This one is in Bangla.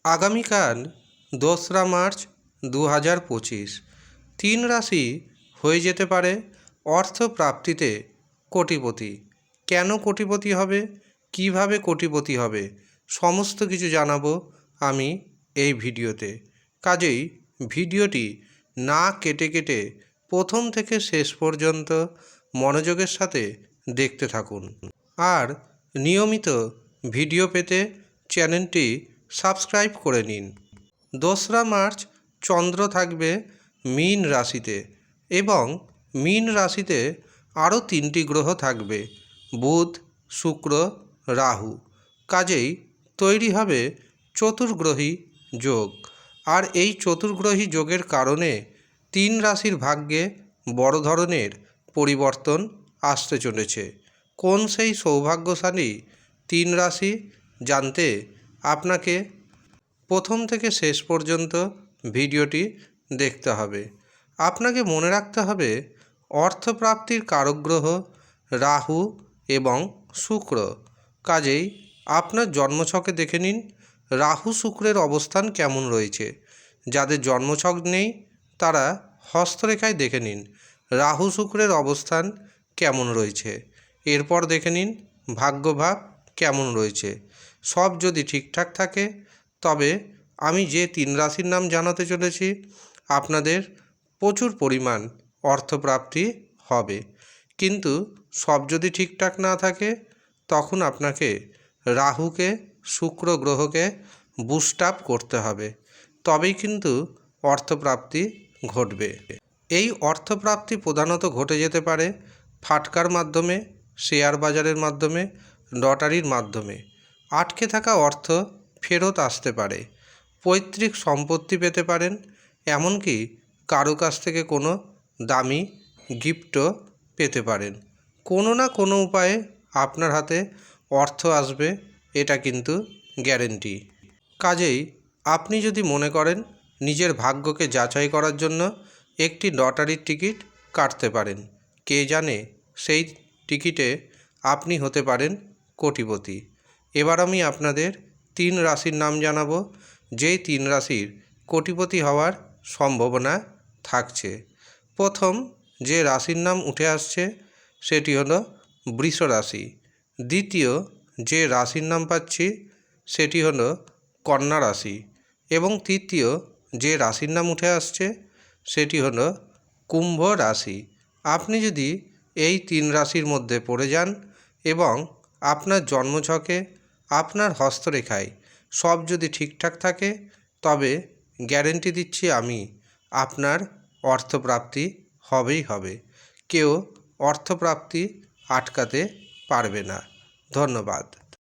আগামীকাল 2রা মার্চ 2025 তিন রাশি হয়ে যেতে পারে অর্থপ্রাপ্তিতে কোটিপতি। কেন কোটিপতি হবে, কিভাবে কোটিপতি হবে, সমস্ত কিছু জানাবো আমি এই ভিডিওতে। কাজেই ভিডিওটি না কেটে কেটে প্রথম থেকে শেষ পর্যন্ত মনোযোগের সাথে দেখতে থাকুন। আর নিয়মিত ভিডিও পেতে চ্যানেলটি সাবস্ক্রাইব করে নিন। 2রা মার্চ চন্দ্র থাকবে মীন রাশিতে এবং মীন রাশিতে আরও 3টি গ্রহ থাকবে, বুধ, শুক্র, রাহু। কাজেই তৈরি হবে চতুর্গ্রহী যোগ। আর এই চতুর্গ্রহী যোগের কারণে 3 রাশির ভাগ্যে বড় ধরনের পরিবর্তন আসতে চলেছে। কোন সেই সৌভাগ্যশালী 3 রাশি জানতে আপনাকে প্রথম থেকে শেষ পর্যন্ত ভিডিওটি দেখতে হবে। আপনাকে মনে রাখতে হবে অর্থপ্রাপ্তির কারক গ্রহ রাহু এবং শুক্র। কাজেই আপনার জন্মছকে দেখে নিন রাহু শুক্রের অবস্থান কেমন রয়েছে। যাদের জন্মছক নেই তারা হস্তরেখায় দেখে নিন রাহু শুক্রের অবস্থান কেমন রয়েছে। এরপর দেখে নিন ভাগ্যভাব কেমন রয়েছে। সব যদি ঠিকঠাক থাকে তবে আমি যে 3 রাশির নাম জানাতে চলেছি আপনাদের প্রচুর পরিমাণ অর্থপ্রাপ্তি হবে। কিন্তু সব যদি ঠিকঠাক না থাকে তখন আপনাকে রাহুকে, শুক্র গ্রহকে বুস্ট আপ করতে হবে, তবেই কিন্তু অর্থপ্রাপ্তি ঘটবে। এই অর্থপ্রাপ্তি প্রধানত ঘটে যেতে পারে ফাটকার মাধ্যমে, শেয়ার বাজারের মাধ্যমে, লটারির মাধ্যমে। আটকে থাকা অর্থ ফেরত আসতে পারে, পৈতৃক সম্পত্তি পেতে পারেন, এমনকি কারো কাছ থেকে কোনো দামি গিফটও পেতে পারেন। কোনো না কোনো উপায়ে আপনার হাতে অর্থ আসবে, এটা কিন্তু গ্যারেন্টি। কাজেই আপনি যদি মনে করেন নিজের ভাগ্যকে যাচাই করার জন্য একটি লটারির টিকিট কাটতে পারেন। কে জানে সেই টিকিটে আপনি হতে পারেন কোটিপতি। এবার আমি আপনাদের 3 রাশির নাম জানাবো, যেই 3 রাশির কোটিপতি হওয়ার সম্ভাবনা থাকছে। প্রথম যে রাশির নাম উঠে আসছে সেটি হলো বৃষ রাশি। দ্বিতীয় যে রাশির নাম পাচ্ছি সেটি হলো কন্যা রাশি এবং তৃতীয় যে রাশির নাম উঠে আসছে সেটি হলো কুম্ভ রাশি। আপনি যদি এই 3 রাশির মধ্যে পড়ে যান এবং আপনার জন্মছকে, আপনার হস্তরেখায় সব যদি ঠিকঠাক থাকে তবে গ্যারেন্টি দিচ্ছি আমি আপনার অর্থপ্রাপ্তি হবেই হবে। কেউ অর্থপ্রাপ্তি আটকাতে পারবে না। ধন্যবাদ।